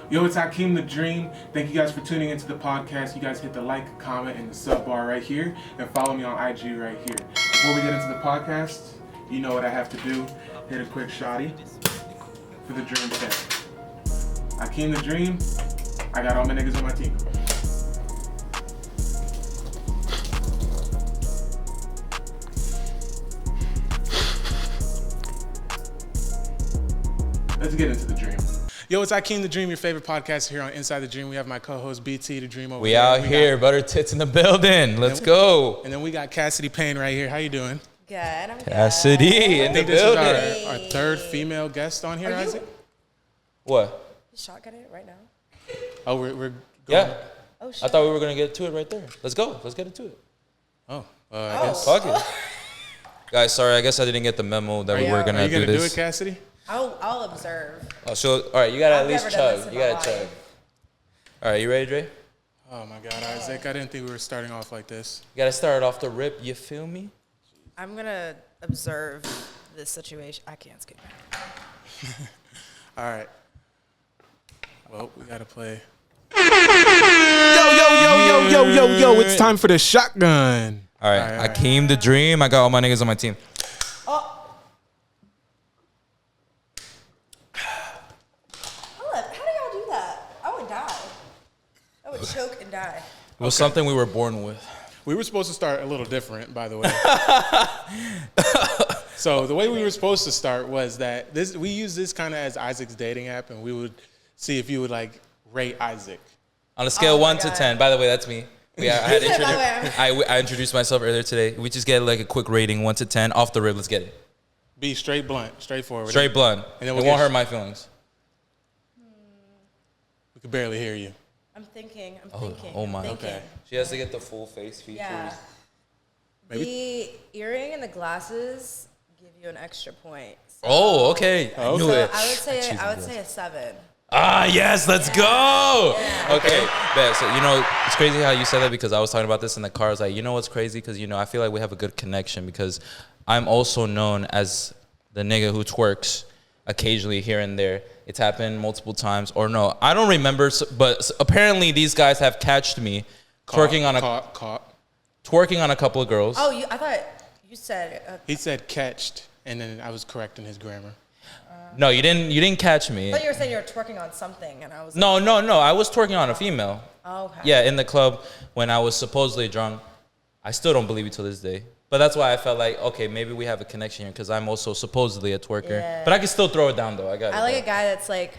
Yo, it's Hakeem the Dream. Thank you guys for tuning into the podcast. You guys hit the like, comment, and the sub bar right here, and follow me on IG right here. Before we get into the podcast, you know what I have to do. Hit a quick shotty for the Dream Test. Hakeem the Dream. I got all my niggas on my team. Let's get into the dream. Yo, it's Hakeem the Dream, your favorite podcast here on Inside the Dream. We have my co-host BT the Dream over we here. Out here, butter tits in the building. Let's go. And then we got Cassidy Payne right here. How you doing? Good, I'm Cassidy good. in the I think this building. is our third female guest on here, Isaac. What? You shotgun it right now? Oh, we're going. Yeah. Oh, shit. I thought we were going to get to it right there. Let's go. Let's get into it. Oh, I guess. Fuck it. Guys, sorry. I guess I didn't get the memo that we were going to do this. Are you going to do it, Cassidy? I'll observe. Oh, so, all right. You got to at least never done this chug. in You my got to chug. life. All right. You ready, Dre? Oh, my God, Isaac. I didn't think we were starting off like this. You got to start off the rip. You feel me? I'm going to observe this situation. I can't skip. All right. Well, we got to play. Yo. It's time for the shotgun. All right. Hakeem the Dream. I got all my niggas on my team. How do y'all do that? I would die. I would choke and die. It was something we were born with. We were supposed to start a little different, by the way. So the way we were supposed to start was that we use this kind of as Isaac's dating app, and we would see if you would like rate Isaac. On a scale of 1 to God. 10. By the way, that's me. Yeah, By the way, I introduced myself earlier today. We just get like a quick rating, 1 to 10, off the rib. Let's get it. Be straight blunt, straightforward. Straight blunt. And then It won't hurt my feelings. We could barely hear you. I'm thinking. Oh my. I'm thinking. Okay. She has to get the full face features. Yeah. Maybe. The earring and the glasses give you an extra point. So, Oh, okay. I knew so it. I would say a 7. Ah, yes, let's go. Yeah. Okay, bet. So, it's crazy how you said that because I was talking about this in the car. I was like, you know what's crazy? Because, I feel like we have a good connection because I'm also known as the nigga who twerks occasionally here and there. It's happened multiple times. Or no, I don't remember, but apparently these guys have catched me twerking on a couple of girls. Oh, I thought you said. He said catched, and then I was correcting his grammar. No, you didn't catch me. I thought you were saying you were twerking on something, and I was. No. I was twerking on a female. Oh, okay. Yeah, in the club when I was supposedly drunk. I still don't believe it till this day. But that's why I felt like, okay, maybe we have a connection here because I'm also supposedly a twerker. Yeah. But I can still throw it down, though. I like a guy that's like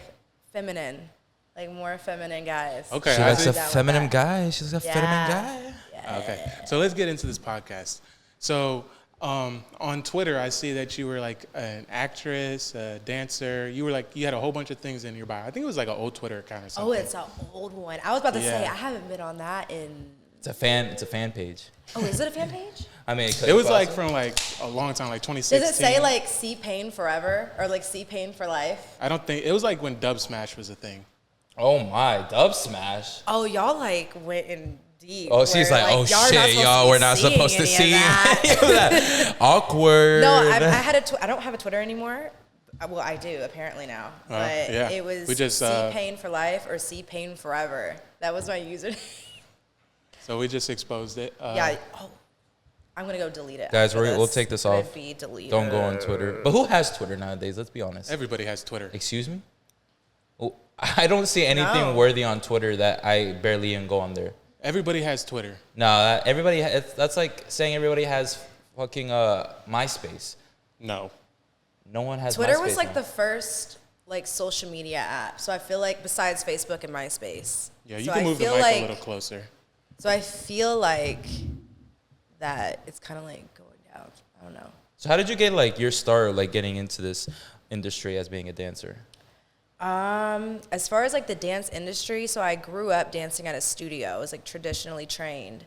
feminine, like more feminine guys. Okay. She likes a Down with feminine that. guy. She's a feminine guy. Yeah. Okay. So let's get into this podcast. So on Twitter, I see that you were like an actress, a dancer. You had a whole bunch of things in your bio. I think it was like an old Twitter account or something. Oh, it's an old one. I was about to say Yeah. I haven't been on that in. It's a fan page. Oh, is it a fan page? I mean, It was like from like a long time, like 2016. Does it say like see Pain forever or like see Pain for life? I don't think it was like when Dub Smash was a thing. Oh my, dub smash. Oh, y'all like went in deep. Oh, she's where, like, oh y'all are shit, y'all, we're not supposed to see that. Awkward. No, I don't have a Twitter anymore. Well, I do apparently now, but yeah. it was We just, see Pain for life or see Pain forever. That was my username. So we just exposed it. Yeah. Oh, I'm gonna go delete it. Guys, after we'll this. take this Let off. it be deleted. Don't go on Twitter. But who has Twitter nowadays? Let's be honest. Everybody has Twitter. Excuse me? Oh, I don't see anything No. worthy on Twitter that I barely even go on there. Everybody has Twitter. No, that's like saying everybody has fucking MySpace. No. No one has Twitter MySpace was like now. the first like social media app. So I feel like besides Facebook and MySpace. Yeah, you so can I move the feel mic like, a little closer. So I feel like that it's kind of like going down. I don't know. So how did you get like your start, like getting into this industry as being a dancer? As far as like the dance industry, so I grew up dancing at a studio. I was like traditionally trained.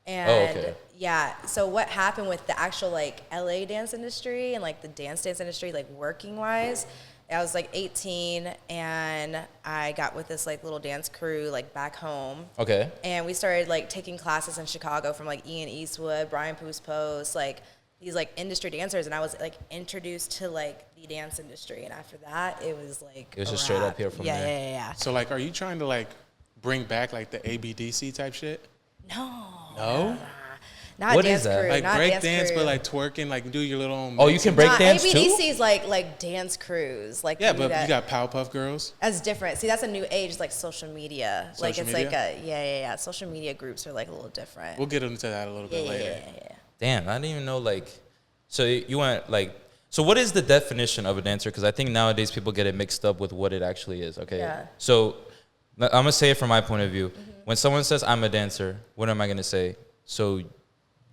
And okay. yeah, so what happened with the actual like LA dance industry and like the dance industry, like working wise, I was like 18 and I got with this like little dance crew like back home. Okay. And we started like taking classes in Chicago from like Ian Eastwood, Brian Poos Post, like these like industry dancers, and I was like introduced to like the dance industry, and after that it was like It was a just straight wrap. up here from yeah, there. Yeah. So like, are you trying to like bring back like the ABDC type shit? No. Not What dance is that? crew, Like not break dance, crew. but like twerking, like do your little own. Oh, you can break Nah, dance too? ABDC is like dance crews. Like Yeah, you do but that. you got Powerpuff Girls. That's different. See, that's a new age. It's like social media. Like Social it's like media? yeah. Social media groups are like a little different. We'll get into that a little bit later. Yeah. Damn, I didn't even know, like, so you went, like, so what is the definition of a dancer? Because I think nowadays people get it mixed up with what it actually is, okay? Yeah. So I'm going to say it from my point of view. When someone says, I'm a dancer, what am I going to say? So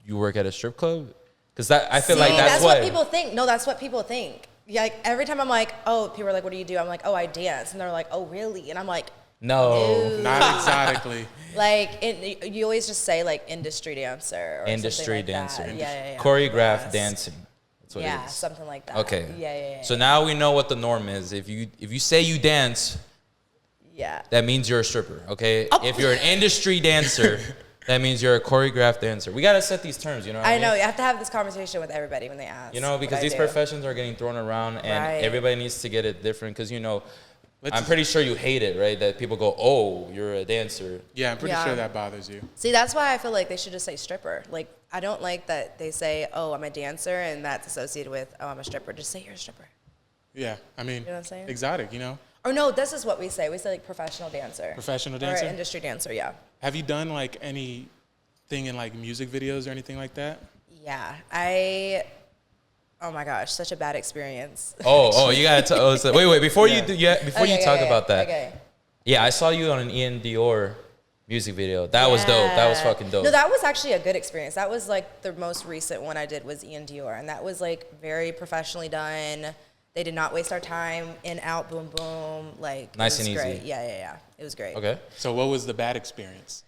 you work at a strip club? Because I feel like that's what people think. No, that's what people think. Yeah, like every time I'm like, oh, people are like, what do you do? I'm like, oh, I dance. And they're like, oh, really? And I'm like, no. Not exotically. like, you always just say like industry dancer or Industry something like dancer. that. Yeah. Choreographed Yes. dancing. That's what it Yeah, is. something like that. Okay. Yeah. So now we know what the norm is. If you say you dance, Yeah. that means you're a stripper, okay? Oh. If you're an industry dancer, that means you're a choreographed dancer. We gotta set these terms, you know what I I mean? know, you have to have this conversation with everybody when they ask. You know, because what I these do. professions are getting thrown around, and Right. everybody needs to get it different. Because, you know, Let's- I'm pretty sure you hate it, right? That people go, oh, you're a dancer. Yeah, I'm pretty Yeah. sure that bothers you. See, that's why I feel like they should just say stripper. Like, I don't like that they say, oh, I'm a dancer, and that's associated with, oh, I'm a stripper. Just say you're a stripper. Yeah, I mean, You know what I'm saying? exotic, you know, Or no, this is what we say. We say like professional dancer. professional Or dancer. industry dancer, yeah. Have you done like anything in like music videos or anything like that? Yeah. Oh my gosh, such a bad experience. Oh, you gotta tell. Oh, so, wait, before Yeah. you do, before you Okay, talk okay, about that. Okay. Yeah, I saw you on an Ian Dior music video. That was dope. That was Yeah. fucking dope. No, that was actually a good experience. That was like the most recent one I did was Ian Dior, and that was like very professionally done. They did not waste our time. In, out, boom, boom. Like Nice it was and easy. great. Yeah. It was great. Okay. So what was the bad experience?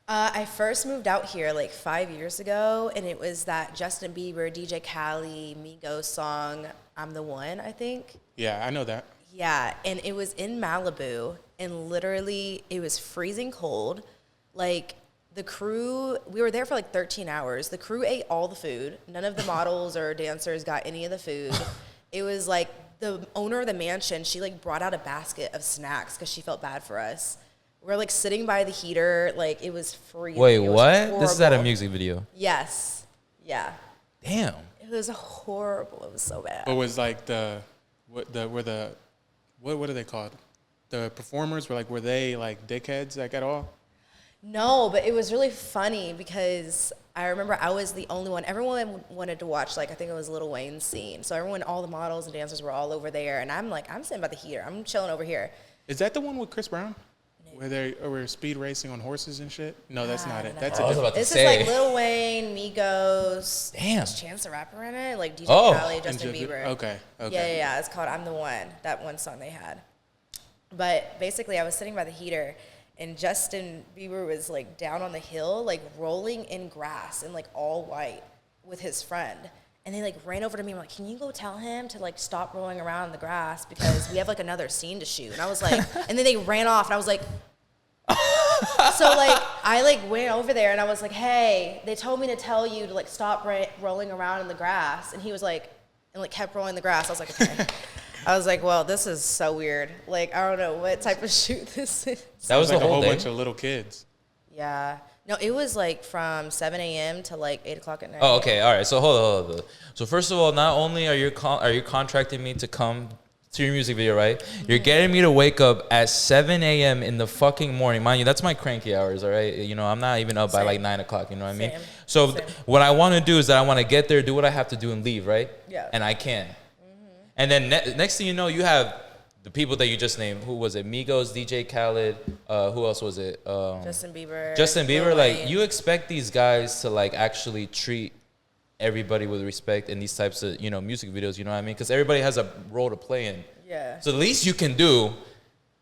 I first moved out here like 5 years ago, and it was that Justin Bieber, DJ Khaled, Migos song, I'm the One, I think. Yeah, I know that. Yeah, and it was in Malibu, and literally it was freezing cold. Like the crew, we were there for like 13 hours. The crew ate all the food. None of the models or dancers got any of the food. It was like the owner of the mansion, she like brought out a basket of snacks because she felt bad for us. We're like sitting by the heater, like it was freezing. Wait, It was what? This is at a horrible. music video. Yes. Yeah. Damn. It was horrible. It was so bad. But was like what are they called? The performers were they like dickheads like at all? No, but it was really funny because I remember I was the only one. Everyone wanted to watch, like, I think it was Lil Wayne's scene. So everyone, all the models and dancers were all over there. And I'm like, I'm sitting by the heater. I'm chilling over here. Is that the one with Chris Brown? Where they were speed racing on horses and shit? No, that's not it. no. That's I a was different. about to This is say. like Lil Wayne, Migos. Damn. Is Chance the Rapper in it? Like DJ Oh. Khaled, Justin Bieber. Okay. Yeah. It's called I'm the One, that one song they had. But basically, I was sitting by the heater, and Justin Bieber was like down on the hill, like rolling in grass and like all white with his friend. And they like ran over to me. I'm like, can you go tell him to like stop rolling around in the grass because we have like another scene to shoot. And I was like, and then they ran off, and I was like, so like I like went over there and I was like, hey, they told me to tell you to like stop rolling around in the grass. And he was like, and like kept rolling the grass. I was like, okay. I was like, well, this is so weird. Like, I don't know what type of shoot this is. That was like the a whole whole thing. bunch of little kids. Yeah. No, it was like from 7 a.m. to like 8 o'clock at night. Oh, okay. All right. So hold on. So first of all, not only are you contracting me to come to your music video, right? You're getting me to wake up at 7 a.m. in the fucking morning. Mind you, that's my cranky hours, all right? You know, I'm not even up by Same. like 9 o'clock, you know what I mean? Same. So Same. what I want to do is that I want to get there, do what I have to do, and leave, right? Yeah. And I can. And then next thing you know, you have the people that you just named. Who was it? Migos, DJ Khaled. Who else was it? Justin Bieber. Justin Bieber. Lil Like, Wayne. you expect these guys to like actually treat everybody with respect in these types of, you know, music videos, you know what I mean? Because everybody has a role to play in. Yeah. So the least you can do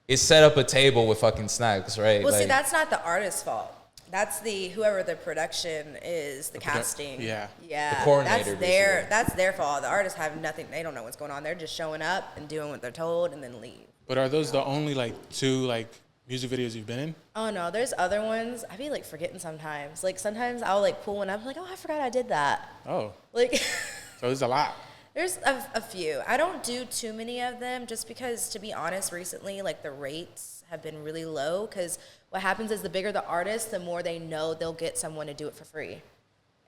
is set up a table with fucking snacks, right? Well, see, Like, that's not the artist's fault. That's whoever the production is, the casting. yeah. Yeah. The coordinator, That's their fault. The artists have nothing. They don't know what's going on. They're just showing up and doing what they're told and then leave. But are those the only like two like music videos you've been in? Oh no, there's other ones. I be like forgetting sometimes. Like sometimes I'll like pull one up, like, oh, I forgot I did that. Oh, Like, so there's a lot. there's a few. I don't do too many of them just because, to be honest, recently, like the rates have been really low because what happens is the bigger the artist, the more they know they'll get someone to do it for free.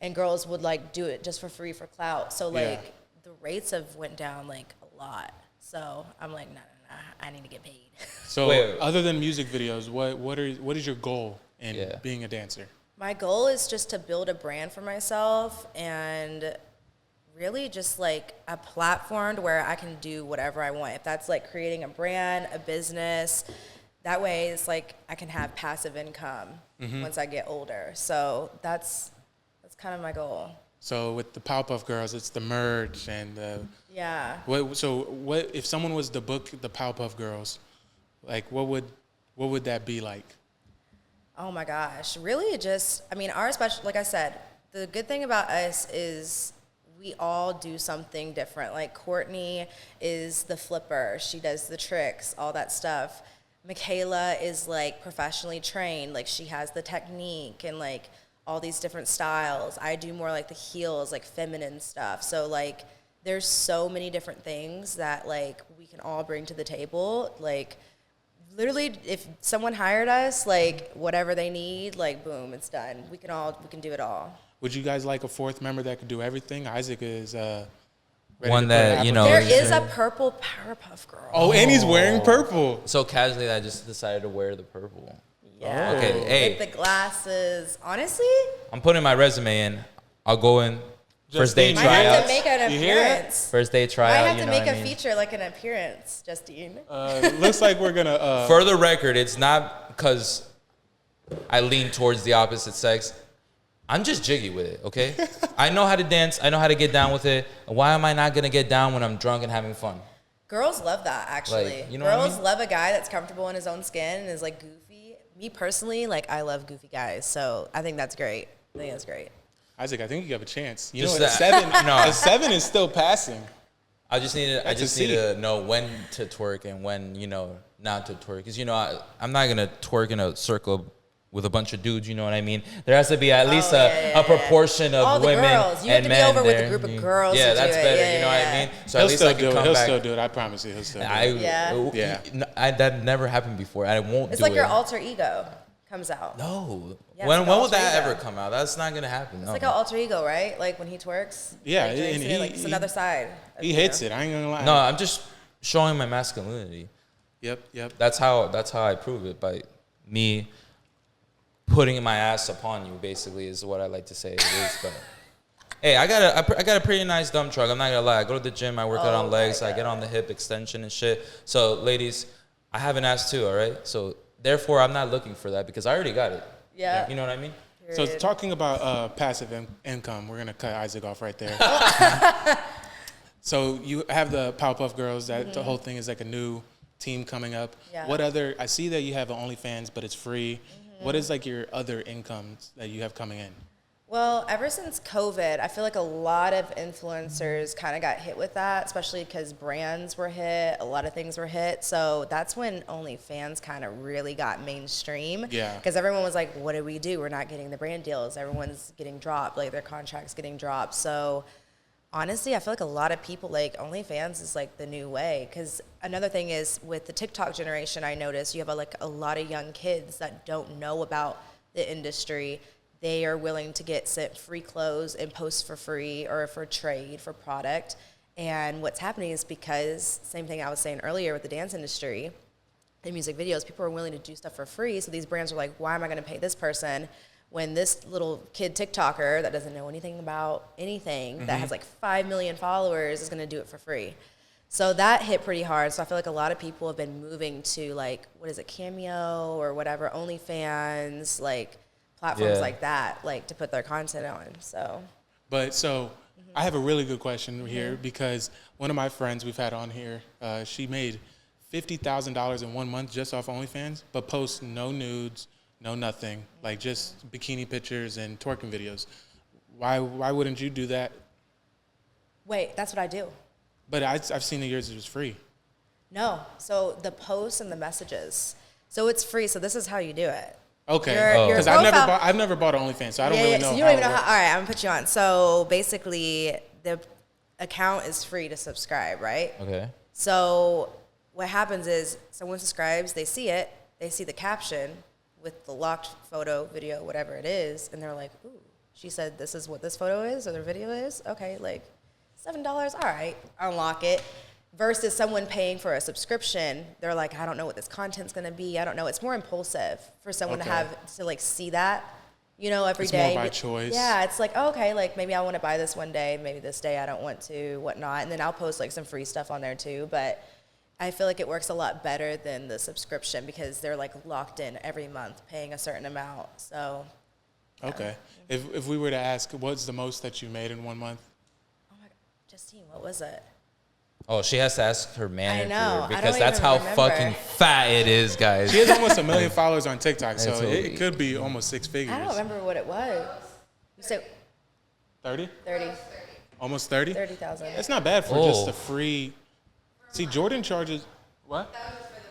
And girls would like do it just for free for clout. So like the rates have went down like a lot. So I'm like, nah, I need to get paid. So Wait. other than music videos, what is your goal in being a dancer? My goal is just to build a brand for myself and really just like a platform where I can do whatever I want. If that's like creating a brand, a business, that way it's like I can have passive income once I get older. So that's kind of my goal. So with the Powerpuff Girls, it's the merch and the Yeah. what if someone was to book the Powerpuff Girls, like what would that be like? Oh my gosh. Really just, I mean, our special, like I said, the good thing about us is we all do something different. Like Courtney is the flipper. She does the tricks, all that stuff. Michaela is like professionally trained. Like she has the technique and like all these different styles. I do more like the heels, like feminine stuff. So like there's so many different things that like we can all bring to the table. Like literally if someone hired us, like whatever they need, like boom, it's done. We can do it all. Would you guys like a fourth member that could do everything? Isaac is ready One to put that, an you know, There application is in. a purple Powerpuff Girl. Oh, and he's wearing purple. So casually, I just decided to wear the purple. Yeah. Okay, hey. With the glasses. Honestly, I'm putting my resume in. I'll go in. First day Justine, I have to tryouts. make an You hear that? appearance. First day I tryout. have you to know make what a I mean? feature, like an appearance, Justine. Looks like we're gonna. For the record, it's not because I lean towards the opposite sex. I'm just jiggy with it, okay? I know how to dance. I know how to get down with it. Why am I not gonna get down when I'm drunk and having fun? Girls love that, actually. Like, you know what I Girls mean? love a guy that's comfortable in his own skin and is like goofy. Me personally, like I love goofy guys, so I think that's great. I think that's great. Isaac, I think you have a chance. You Just know, that- a 7. No. A 7 is still passing. I just need That's a C. to know when to twerk and when, you know, not to twerk. Because, you know, I'm not gonna twerk in a circle with a bunch of dudes, you know what I mean? There has to be at least a proportion of All the women girls. You have and to be men over with a there. group of girls Yeah, to that's do it. better, Yeah, you know what yeah. I mean? So He'll at least still I do can it. come He'll back. still do it. I promise you, he'll still do it. Yeah. Yeah. That never happened before. I won't It's do like it. your alter ego comes out. No. Yeah, when it's like will alter that ego. ever come out? That's not gonna happen. It's like an alter ego, right? Like when he twerks. Yeah, like, and like it's another side. of He you. hits it. I ain't gonna lie. No, I'm just showing my masculinity. Yep. That's how I prove it, by me putting my ass upon you, basically, is what I like to say it is. But hey, I got a pretty nice dump truck. I'm not gonna lie. I go to the gym. I work out on my legs. I get on the hip extension and shit. So ladies, I have an ass too. All right. So therefore, I'm not looking for that because I already got it. Yeah. You know what I mean? So Period. talking about passive income, we're gonna cut Isaac off right there. So you have the Powerpuff Girls. That the whole thing is like a new team coming up. Yeah. What other? I see that you have an OnlyFans, but it's free. What is like your other incomes that you have coming in? Well, ever since COVID, I feel like a lot of influencers kind of got hit with that, especially because brands were hit, a lot of things were hit. So that's when OnlyFans kind of really got mainstream. Yeah. Because everyone was like, what do we do? We're not getting the brand deals. Everyone's getting dropped, like their contracts getting dropped. So honestly, I feel like a lot of people, like OnlyFans is like the new way. Because another thing is with the TikTok generation, I noticed you have a lot of young kids that don't know about the industry. They are willing to get sent free clothes and post for free or for trade for product. And what's happening is because, same thing I was saying earlier with the dance industry, in music videos, people are willing to do stuff for free. So these brands are like, why am I going to pay this person when this little kid TikToker that doesn't know anything about anything, that has like 5 million followers, is going to do it for free? So that hit pretty hard. So I feel like a lot of people have been moving to like, what is it, Cameo or whatever, OnlyFans, like platforms Yeah. like that, like to put their content on. So But so I have a really good question here because one of my friends we've had on here, she made $50,000 in 1 month just off OnlyFans, but posts no nudes, no nothing, like just bikini pictures and twerking videos. Why wouldn't you do that? wait, that's what I do. But I've seen that yours was free. No. So the posts and the messages. So it's free. So this is how you do it. Okay. Your Because I've never bought OnlyFans, so I don't really know. So you don't even know how. All right, I'm gonna put you on. So basically, the account is free to subscribe, right? Okay. So what happens is someone subscribes, they see it, they see the caption with the locked photo, video, whatever it is, and they're like, ooh, she said this is what this photo is or the video is? Okay, like $7, all right, unlock it. Versus someone paying for a subscription, they're like, I don't know what this content's gonna be. I don't know. It's more impulsive for someone to like see that, you know, every day. It's more by choice. Yeah, it's like, oh, okay, like maybe I want to buy this one day, maybe this day I don't want to, whatnot. And then I'll post like some free stuff on there too. But I feel like it works a lot better than the subscription because they're like locked in every month, paying a certain amount. So. Okay. If we were to ask, what's the most that you made in 1 month? Oh my God, Justine, what was it? Oh, she has to ask her manager I because don't that's even how remember. fucking fat it is, guys. She has almost 1 million followers on TikTok, so That's it could be almost 6 figures. I don't remember what it was. You said 30? 30. Almost 30? 30,000 That's not bad for just a free. See, Jordan charges what?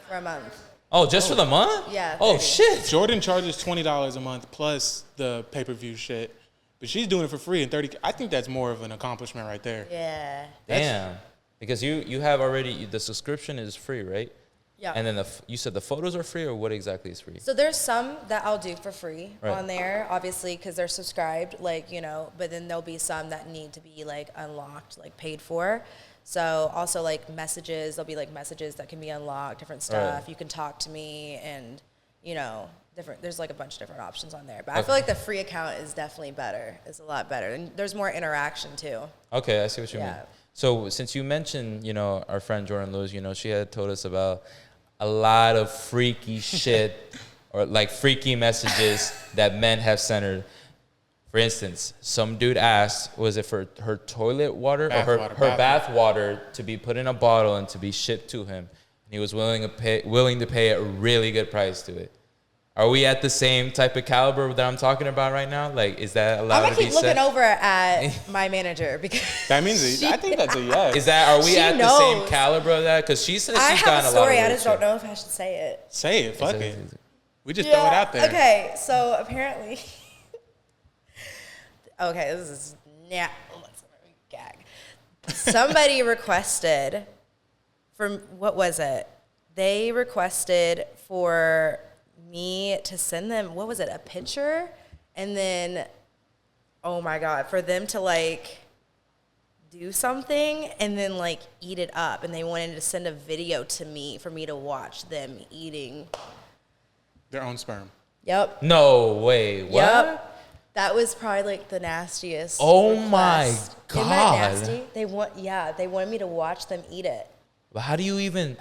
for a month. Oh, just for the month? Yeah, Oh 30. shit. Jordan charges $20 a month plus the pay-per-view shit, but she's doing it for free and 30. I think that's more of an accomplishment right there. Yeah. Damn. Because you have already the subscription is free, right? Yeah. And then you said the photos are free, or what exactly is free? So there's some that I'll do for free Right. on there, obviously, because they're subscribed, like, you know, but then there'll be some that need to be, like, unlocked, like, paid for. So also, like, messages, there'll be, like, messages that can be unlocked, different stuff. Right. You can talk to me and, you know, there's, like, a bunch of different options on there. But I feel like the free account is definitely better. It's a lot better. And there's more interaction, too. Okay, I see what you mean. Yeah. So since you mentioned, you know, our friend Jordan Lewis, you know, she had told us about a lot of freaky shit or like freaky messages that men have sent her. For instance, some dude asked, was it for her toilet water or her bath water to be put in a bottle and to be shipped to him? And he was willing to pay a really good price to it. Are we at the same type of caliber that I'm talking about right now? Like, is that allowed to be I'm gonna keep looking said? over at my manager because That means I think that's a yes. Are we She at the knows. same caliber of that? Because she says I she's have gotten a a lot of story. I weird just don't shit. know if I should say it. Say it. Fuck it. We just throw it out there. Okay, so apparently, okay, this is gag. Somebody requested from what was it? They requested for me to send them, what was it, a picture? And then, oh my God, for them to like do something and then like eat it up. And they wanted to send a video to me for me to watch them eating. Their own sperm. Yep. No way. What? Yep. That was probably like the nastiest. Oh my request. Isn't that God. nasty? They wanted me to watch them eat it. But how do you even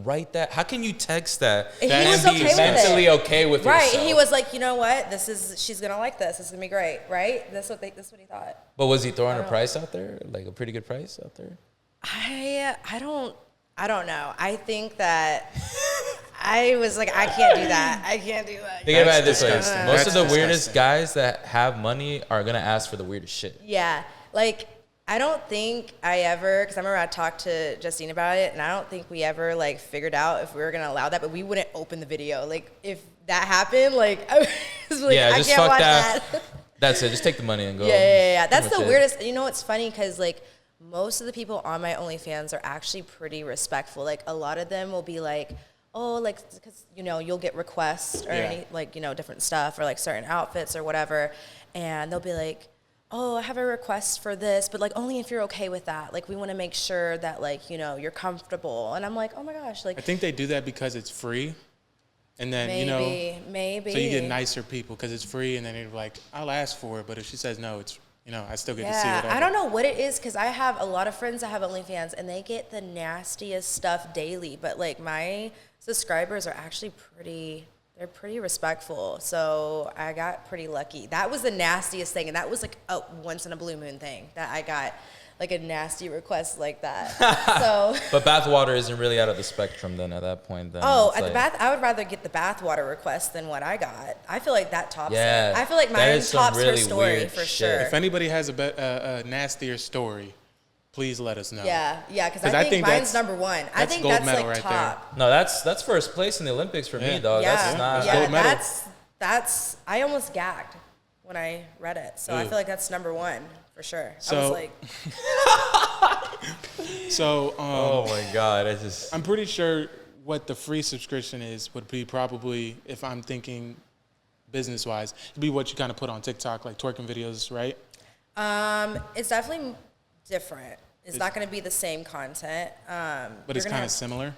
write that? How can you text that He and was be okay with mentally it. okay with Right. yourself? He was like, you know what? She's gonna like this. This is gonna be great, right? That's what he thought. But was he throwing a price out there? Like a pretty good price out there? I don't know. I think that I was like, I can't do that. I can't do that. Think about it this way. disgusting. Most That's of the weirdest disgusting. guys that have money are gonna ask for the weirdest shit. Yeah, like I don't think I ever, because I remember I talked to Justine about it, and I don't think we ever like figured out if we were gonna allow that, but we wouldn't open the video. Like if that happened, like I was like, Yeah, I just can't fuck watch that. that. That's it. Just take the money and go. Yeah. That's Pretty the much it. weirdest. You know, it's funny because like most of the people on my OnlyFans are actually pretty respectful. Like a lot of them will be like, oh, like because you know you'll get requests or any like you know different stuff or like certain outfits or whatever, and they'll be like, oh, I have a request for this, but like only if you're okay with that. Like we want to make sure that like you know you're comfortable. And I'm like, oh my gosh, like I think they do that because it's free, and then maybe so you get nicer people because it's free, and then they're like, I'll ask for it, but if she says no, it's I still get to see whatever. I don't know what it is because I have a lot of friends that have OnlyFans and they get the nastiest stuff daily. But like my subscribers are actually they're pretty respectful. So I got pretty lucky. That was the nastiest thing, and that was like a once in a blue moon thing that I got like a nasty request like that. So. But bathwater isn't really out of the spectrum then at that point. Then Oh, it's at the like- bath, I would rather get the bathwater request than what I got. I feel like that tops Yeah, it. I feel like that mine is some tops her really story weird for shit. sure. If anybody has a nastier story, please let us know. Yeah, because I think mine's number one. I think gold that's medal like right top. No, that's first place in the Olympics for me, dog. Yeah, That's not. gold medal. That's. I almost gagged when I read it, so I feel like that's number one for sure. So, I was like, Oh my God! I'm pretty sure what the free subscription would be probably, if I'm thinking business wise, it'd be what you kind of put on TikTok, like twerking videos, right? it's definitely different. It's not going to be the same content. But it's kind of similar.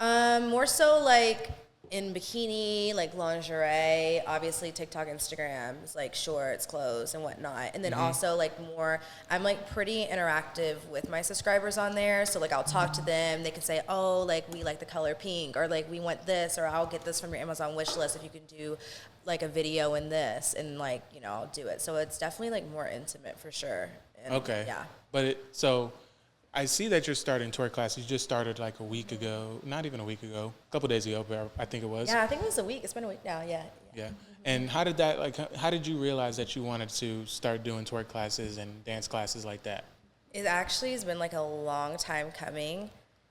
More so like in bikini, like lingerie, obviously TikTok, Instagrams, like shorts, clothes, and whatnot. And then also like more, I'm like pretty interactive with my subscribers on there. So like I'll talk to them. They can say, oh, like we like the color pink, or like we want this, or I'll get this from your Amazon wish list if you can do like a video in this, and like, you know, I'll do it. So it's definitely like more intimate for sure. And, Okay. Yeah. But so I see that you're starting twerk class. You just started like a week ago, not even a week ago, a couple days ago, but I think it was. Yeah, I think it was a week. It's been a week now. Yeah. Yeah. And how did you realize that you wanted to start doing twerk classes and dance classes like that? It actually has been like a long time coming.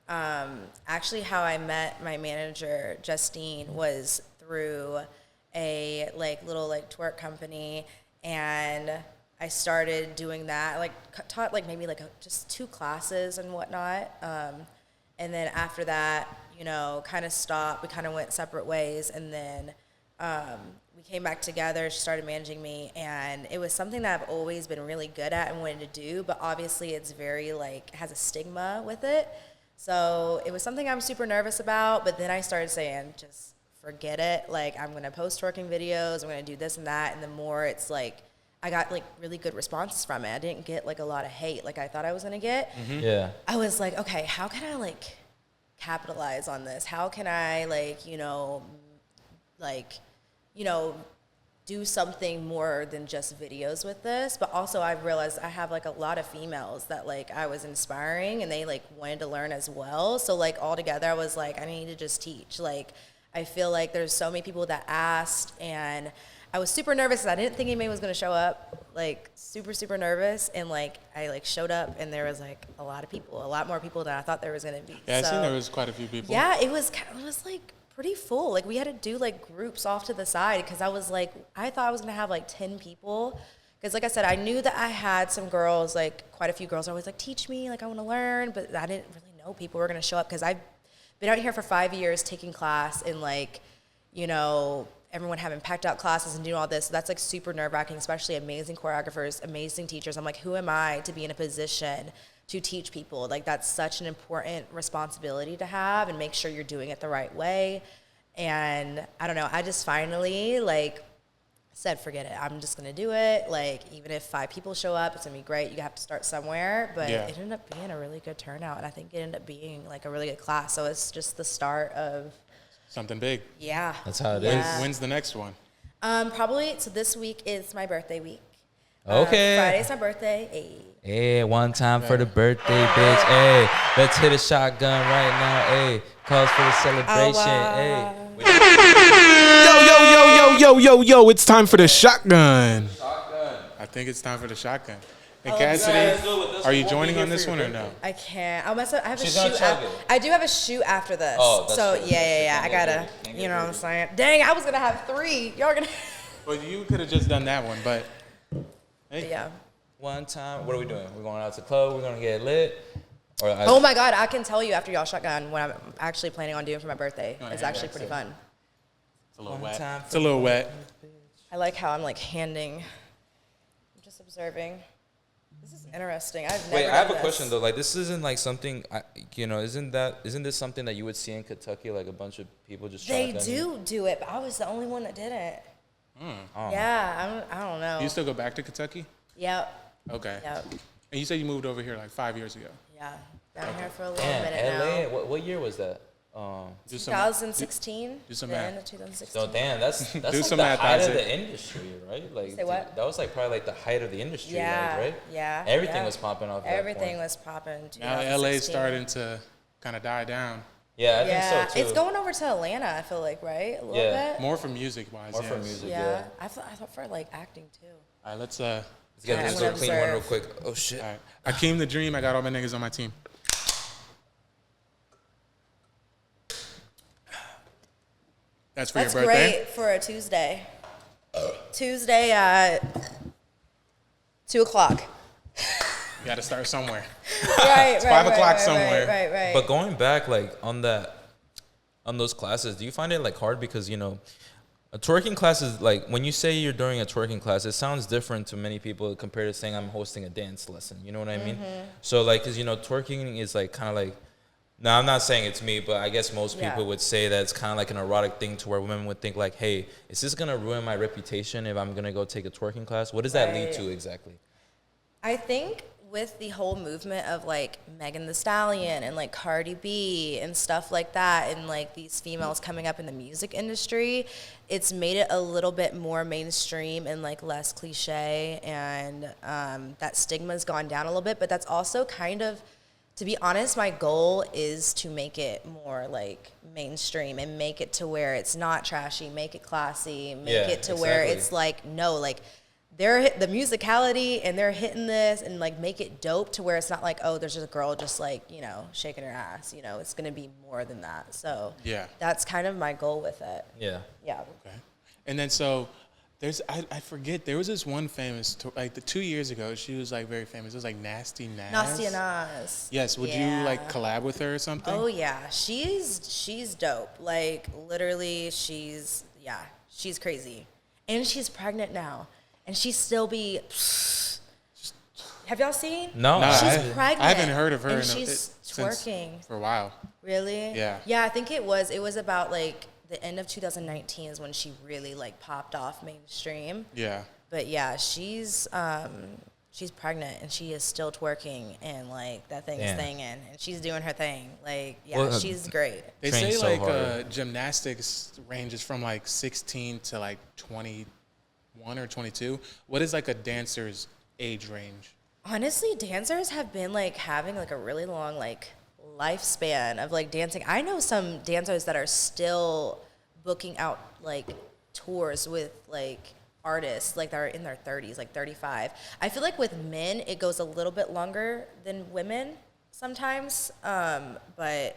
Actually, how I met my manager, Justine, was through a like little like twerk company, and I started doing that. Like taught like maybe like just 2 classes and whatnot, and then after that, you know, kind of stopped. We kind of went separate ways, and then we came back together. She started managing me, and it was something that I've always been really good at and wanted to do, but obviously it's very like has a stigma with it. So it was something I'm super nervous about, but then I started saying, just forget it. Like, I'm going to post twerking videos. I'm going to do this and that. And the more it's like, I got like really good responses from it. I didn't get like a lot of hate like I thought I was going to get. Yeah. I was like, okay, how can I like capitalize on this? How can I like, do something more than just videos with this? But also I realized I have like a lot of females that like I was inspiring, and they like wanted to learn as well. So like all together I was like, I need to just teach. Like, I feel like there's so many people that asked, and I was super nervous because I didn't think anybody was going to show up, like super, super nervous. And like, I like showed up, and there was like a lot of people, a lot more people than I thought there was going to be. Yeah, I seen there was quite a few people. Yeah, it was like pretty full. Like, we had to do like groups off to the side, because I was like, I thought I was going to have like 10 people. Because like I said, I knew that I had some girls, like quite a few girls are always like, teach me, like I want to learn. But I didn't really know people were going to show up, because I've been out here for 5 years taking class, and like, everyone having packed out classes and doing all this. So that's like super nerve-wracking, especially amazing choreographers, amazing teachers. I'm like, who am I to be in a position to teach people? Like, that's such an important responsibility to have, and make sure you're doing it the right way. And I don't know, I just finally like said, forget it. I'm just going to do it. Like, even if 5 people show up, it's going to be great. You have to start somewhere. But it ended up being a really good turnout, and I think it ended up being like a really good class. So it's just the start of something big. Yeah. That's how it is. When's the next one? Probably, so this week is my birthday week. Okay. Friday's my birthday. Hey, one time for the birthday, bitch. Hey, let's hit a shotgun right now. Hey, calls for the celebration. Hey. Yo, it's time for the shotgun. I think it's time for the shotgun. And Cassidy, are you joining on this one or no? I can't. I have She's a gonna shoot. chug it. I do have a shoot after this. Oh, that's so true. yeah. I gotta, Can't you get know what I'm greedy. saying? Dang, I was gonna have 3. Y'all gonna. Well, you could have just done that one, but hey. Yeah. One time. What are we doing? We're going out to the club. We're gonna get lit. Or Oh my God, I can tell you after y'all shotgun what I'm actually planning on doing for my birthday. It's actually pretty fun. It's a little One wet. time It's a little wet. I like how I'm like handing. I'm just observing. This is interesting. I've never. Wait, I done have a this. question though. Like, this isn't like something, isn't this something that you would see in Kentucky? Like a bunch of people just They shotgunning? do it, but I was the only one that didn't. Oh. Yeah, I don't know. Do you still go back to Kentucky? Yep. Okay. Yep. And you said you moved over here like 5 years ago. Yeah. Down here for a little Damn, minute LA. now. What year was that? Do some 2016. do some the math. end of 2016. So damn, that's Do like some the math, height of Isaac. the industry, right? Like, Say what? That was like probably like the height of the industry, Yeah. like, right? Yeah. Everything yeah. was popping off. Everything At that point. was popping. Now 2016. LA's starting to kind of die down. Yeah, I Yeah, think so too. it's going over to Atlanta. I feel like, right? A little Yeah. bit. More for music wise. More for yes. music. Yeah. I thought for like acting too. All right, let's Let's get I this wanna little clean one real observe. quick. Oh shit. All right. Akeem the Dream. I got all my niggas on my team. That's for That's your birthday. great for a Tuesday. Tuesday at 2:00. You got to start somewhere. Right, It's right, 5 right, o'clock right, somewhere. Right. But going back, like on those classes, do you find it like hard because a twerking class is like when you say you're doing a twerking class, it sounds different to many people compared to saying I'm hosting a dance lesson. You know what I mean? So like, cause twerking is like kind of like. Now I'm not saying it's me, but I guess most people would say that it's kind of like an erotic thing to where women would think like, hey, is this gonna ruin my reputation if I'm gonna go take a twerking class? What does that lead to exactly? I think with the whole movement of like Megan Thee Stallion and like Cardi B and stuff like that, and like these females coming up in the music industry, it's made it a little bit more mainstream and like less cliche, and that stigma's gone down a little bit. But that's also kind of, to be honest, my goal is to make it more like mainstream and make it to where it's not trashy, make it classy, make it to where it's like, no, like they're the musicality and they're hitting this, and like make it dope to where it's not like, oh, there's just a girl just like, shaking her ass. It's going to be more than that. So that's kind of my goal with it. Yeah. Yeah. Okay. And then so I forget, there was this one famous, like 2 years ago, she was like very famous. It was like Nasty Nas. Nasty Nas. Yes. Would you like collab with her or something? Oh yeah. She's dope. Like literally she's crazy. And she's pregnant now. And she still be, have y'all seen? No. She's pregnant. I haven't heard of her and she's twerking. for a while. Really? Yeah. Yeah, I think it was about like the end of 2019 is when she really like popped off mainstream. Yeah. But yeah, she's pregnant and she is still twerking, and like that thing is thinging, and she's doing her thing. Like she's great. They say so like hard. gymnastics ranges from like 16 to like 21 or 22. What is like a dancer's age range? Honestly, dancers have been like having like a really long like lifespan of like dancing. I know some dancers that are still booking out like tours with like artists like that are in their 30s, like 35. I feel like with men it goes a little bit longer than women sometimes, but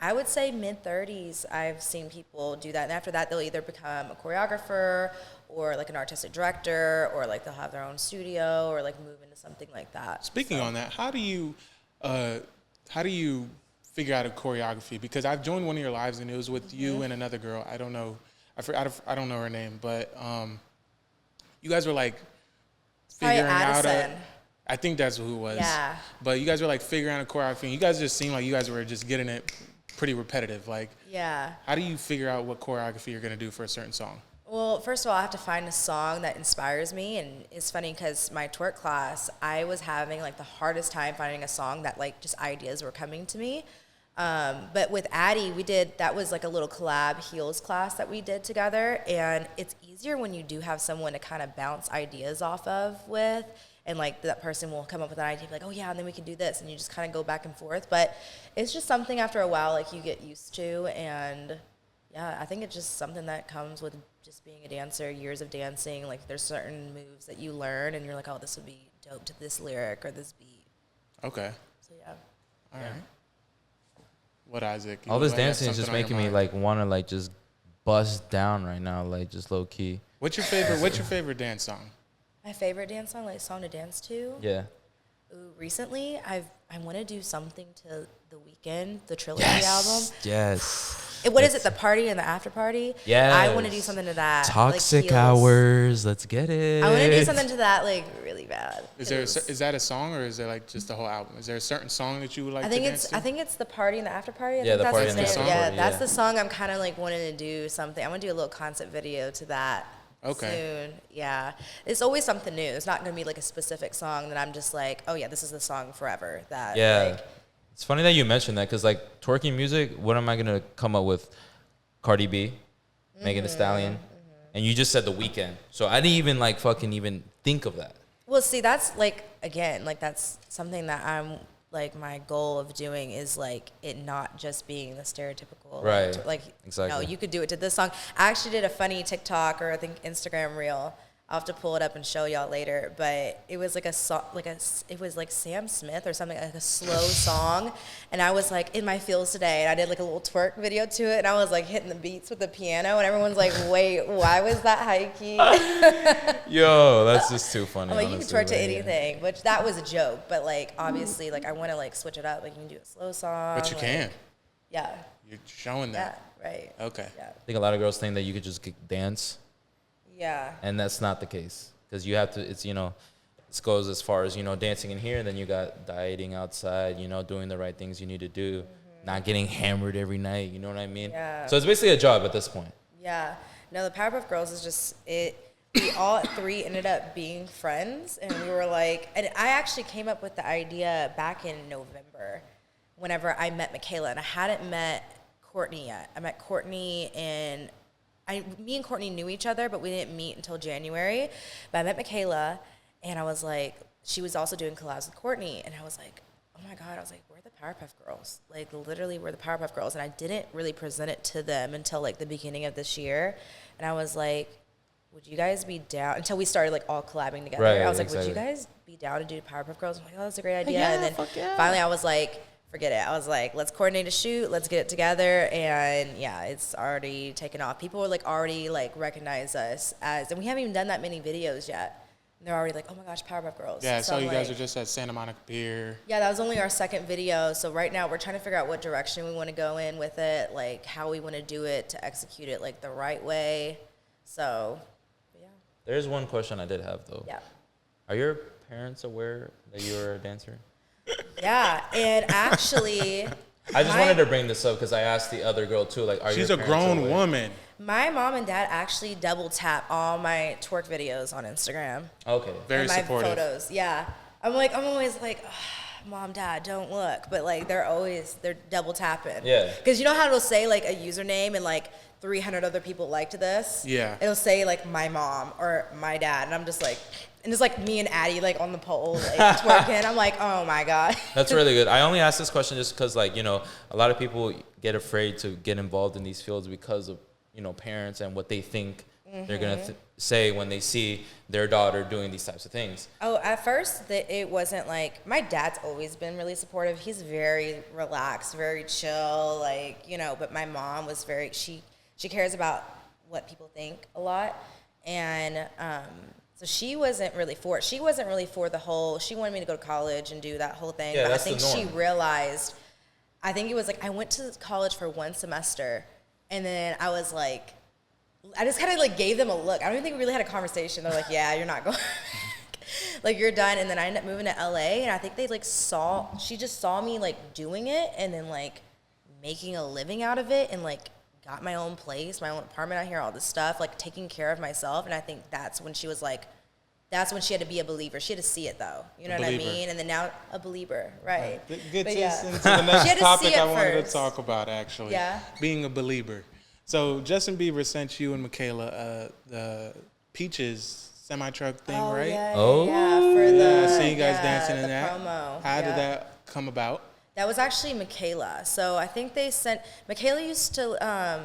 I would say mid-30s I've seen people do that, and after that they'll either become a choreographer or like an artistic director, or like they'll have their own studio or like move into something like that. Speaking on that, how do you figure out a choreography? Because I've joined one of your lives and it was with you and another girl. I don't know her name, but you guys were like figuring out I think that's who it was. Yeah. But you guys were like figuring out a choreography, and you guys just seemed like you guys were just getting it pretty repetitive. Like, how do you figure out what choreography you're gonna do for a certain song? Well, first of all, I have to find a song that inspires me, and it's funny because my twerk class, I was having like the hardest time finding a song that like just ideas were coming to me. But with Addie, that was like a little collab heels class that we did together, and it's easier when you do have someone to kind of bounce ideas off of with, and like that person will come up with an idea like, oh yeah, and then we can do this, and you just kind of go back and forth. But it's just something after a while like you get used to, and yeah, I think it's just something that comes with just being a dancer, years of dancing. Like there's certain moves that you learn and you're like, oh, this would be dope to this lyric or this beat. Okay. So yeah. All right. What, Isaac? All this dancing is just making me like want to like just bust down right now, like just low key. What's your favorite dance song? My favorite dance song, like song to dance to? Yeah. Ooh, recently, I want to do something to The Weeknd, the Trilogy album. Yes. What is it? The party and the after party? Yeah. I want to do something to that. Toxic like Hours. Let's get it. I want to do something to that, like really bad. Is that a song, or is there like just the whole album? Is there a certain song that you would like to dance to? I think it's the party and the after party. The party and the after party. Yeah, that's the song I'm kind of like wanting to do something. I want to do a little concept video to that. Soon. Yeah. It's always something new. It's not going to be like a specific song that I'm just like, oh yeah, this is the song forever. That like, it's funny that you mentioned that, because like twerking music, what am I going to come up with? Cardi B, Megan Thee Stallion, and you just said The Weeknd. So I didn't even like fucking even think of that. Well, see, that's like, again, like that's something that I'm like, my goal of doing is like it not just being the stereotypical, right? Like, exactly. No, you could do it to this song. I actually did a funny TikTok or I think Instagram reel I'll have to pull it up and show y'all later. But it was like it was like Sam Smith or something, like a slow song. And I was like in my feels today, and I did like a little twerk video to it, and I was like hitting the beats with the piano, and everyone's like, wait, why was that high key? Yo, that's just too funny. I'm like, you can honestly, twerk to anything, which that was a joke. But like, obviously, like I want to like switch it up. Like you can do a slow song. But you like, can. Yeah. You're showing that. Yeah. Right. Okay. Yeah. I think a lot of girls think that you could just dance. Yeah. And that's not the case, because you have to, it's, it goes as far as, dancing in here, and then you got dieting outside, doing the right things you need to do, not getting hammered every night, you know what I mean? Yeah. So it's basically a job at this point. Yeah. No, the Powerpuff Girls is just, we all three ended up being friends, and we were like, and I actually came up with the idea back in November whenever I met Michaela, and I hadn't met Courtney yet. I met Courtney in me and Courtney knew each other, but we didn't meet until January. But I met Michaela, and I was like, she was also doing collabs with Courtney, and I was like, oh my God, I was like, we're the Powerpuff Girls. Like, literally, we're the Powerpuff Girls. And I didn't really present it to them until, like, the beginning of this year. And I was like, would you guys be down? Until we started, like, all collabing together. Right, I was like, exactly. would you guys be down to do Powerpuff Girls? I'm like, oh, that's a great idea. Yeah, and then finally I was like, forget it. I was like, let's coordinate a shoot. Let's get it together. And yeah, it's already taken off. People are like already like recognize us as, and we haven't even done that many videos yet. And they're already like, oh my gosh, Powerpuff Girls. Yeah, so I saw you guys like, are just at Santa Monica Pier. Yeah, that was only our second video. So right now we're trying to figure out what direction we want to go in with it, like how we want to do it to execute it like the right way. So yeah. There's one question I did have, though. Yeah. Are your parents aware that you're a dancer? Yeah, and actually, I just wanted to bring this up because I asked the other girl too. Like, are She's your a parents grown aware? woman. my mom and dad actually double tap all my twerk videos on Instagram. Okay. Very and my supportive. photos. Yeah, I'm always like, Mom, Dad, don't look, but like they're double tapping. Yeah. Because you know how it'll say like a username and like 300 other people liked this. Yeah. It'll say like my mom or my dad, and I'm just like. And it's like me and Addie like on the pole like twerking. I'm like, oh my God. That's really good. I only asked this question just because, like, a lot of people get afraid to get involved in these fields because of, parents and what they think they're going to say when they see their daughter doing these types of things. Oh, at first, it wasn't like, my dad's always been really supportive. He's very relaxed, very chill, like, but my mom was she cares about what people think a lot. And, so she wasn't really for it. She wasn't really for the whole, she wanted me to go to college and do that whole thing. Yeah, but that's I think the she norm. realized, I think it was like, I went to college for one semester, and then I was like, I just kind of like gave them a look. I don't even think we really had a conversation. They're like, yeah, you're not going. Like, you're done. And then I ended up moving to LA, and I think they like she just saw me like doing it and then like making a living out of it, and like got my own place, my own apartment out here, all this stuff, like taking care of myself. And I think that's when she was like, that's when she had to be a believer. She had to see it though. You know what I mean? And then now a believer, right? That gets But us yeah. into the She next had to topic see it I wanted first. to talk about, actually. Yeah. Being a believer. So Justin Bieber sent you and Michaela the Peaches semi-truck thing, Oh, right? yeah, Oh. yeah, for the, Yeah, I see you guys yeah, dancing in the that. promo. How Yeah. did that come about? That was actually Michaela. So I think Michaela used to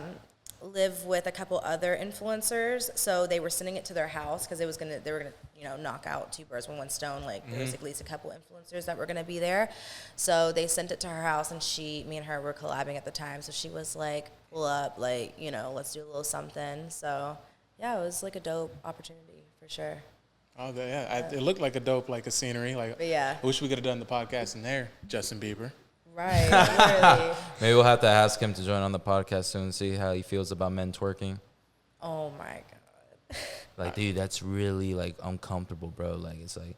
live with a couple other influencers. So they were sending it to their house because they were gonna, knock out two birds with one stone. Like there was at least a couple influencers that were gonna be there. So they sent it to her house, and me and her were collabing at the time. So she was like, pull up, like, let's do a little something. So yeah, it was like a dope opportunity for sure. Oh, yeah. It looked like a scenery. Like, But yeah. I wish we could have done the podcast in there, Justin Bieber. Right, literally. Maybe we'll have to ask him to join on the podcast soon and see how he feels about men twerking. Oh my God. Like, dude, that's really like uncomfortable, bro. Like, it's like,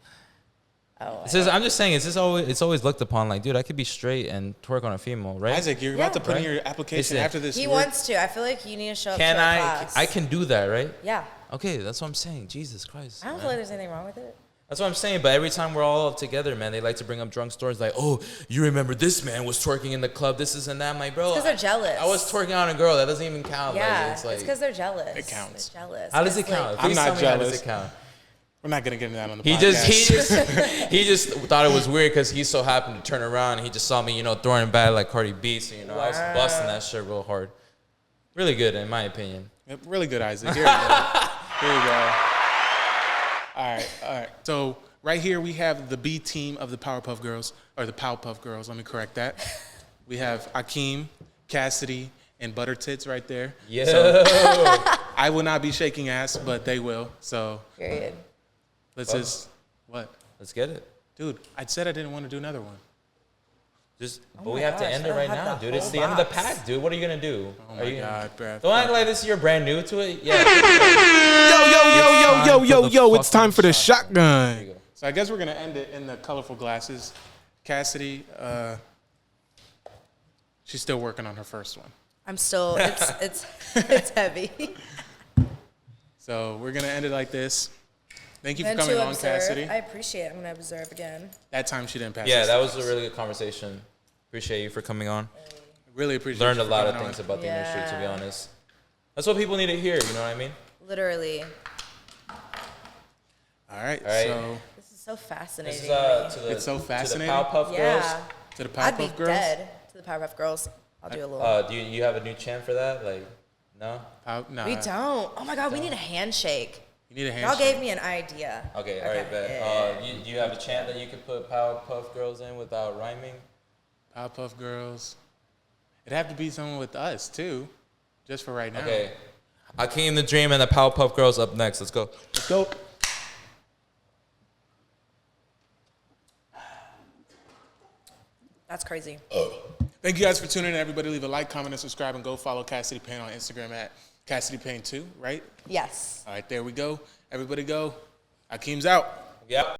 Oh, I'm just saying, it's always looked upon like, dude, I could be straight and twerk on a female, right? Isaac, you're about to put in Right. your application Listen, after this. he we're- wants to. I feel like you need to show up Can to a I? class. I can do that, right? Yeah. Okay, that's what I'm saying. Jesus Christ. I don't man. feel like there's anything wrong with it. That's what I'm saying. But every time we're all together, man, they like to bring up drunk stories like, oh, you remember this man was twerking in the club, this and that. I'm like, bro. It's 'cause they're jealous. I was twerking on a girl. That doesn't even count. Yeah, Like, it's like, because they're jealous. It counts. They're jealous. how does it It's like- count? I'm Please not tell me, how does jealous. it count? We're not going to get into that on the He podcast. he just thought it was weird because he so happened to turn around and he just saw me, throwing it back like Cardi B. So, I was busting that shit real hard. Really good, in my opinion. Really good, Isaac. Here we go. Here we go. All right. So right here we have the B team of the Powerpuff Girls, or the Powerpuff Girls. Let me correct that. We have Akeem, Cassidy, and Butter Tits right there. Yeah. So, I will not be shaking ass, but they will. So Period. let's just what, Let's get it. dude? I said I didn't want to do another one. But we have to gosh, end I it right have now, the dude. It's whole the end of the box. pack, dude. What are you gonna do? Oh my god, bruh. Don't act like this is you're brand new to it. Yeah. Yo! It's time for the There shotgun. you go. So I guess we're gonna end it in the colorful glasses. Cassidy, she's still working on her first one. I'm still. It's heavy. So we're gonna end it like this. Thank you for And coming to on, observe, Cassidy. I appreciate it. I'm gonna observe again. That time she didn't pass. Yeah, us that the was a test. really good conversation. Appreciate you for coming on. Really appreciate. Learned you a for lot of coming things on. about the industry, to be Yeah. honest. That's what people need to hear. You know what I mean? Literally, All right. All right. So this is so fascinating. This is to me. to the It's so fascinating. To the Powerpuff Girls. Yeah. to the I'd be Powerpuff Girls. dead to the Powerpuff Girls. I'll do a little. Do you have a new chant for that? Like, no? Nah, We don't. Oh my God, we need a handshake. You need a Y'all handshake. gave me an idea. Okay, all right, bet. yeah. Do you have a chant that you could put Powerpuff Girls in without rhyming? Powerpuff Girls. It'd have to be someone with us too, just for right now. Okay. Akeem the Dream and the Powerpuff Girls up next. Let's go. Let's go. That's crazy. Thank you guys for tuning in. Everybody leave a like, comment, and subscribe, and go follow Cassidy Payne on Instagram at Cassidy Payne 2, right? Yes. All right, there we go. Everybody go. Akeem's out. Yep.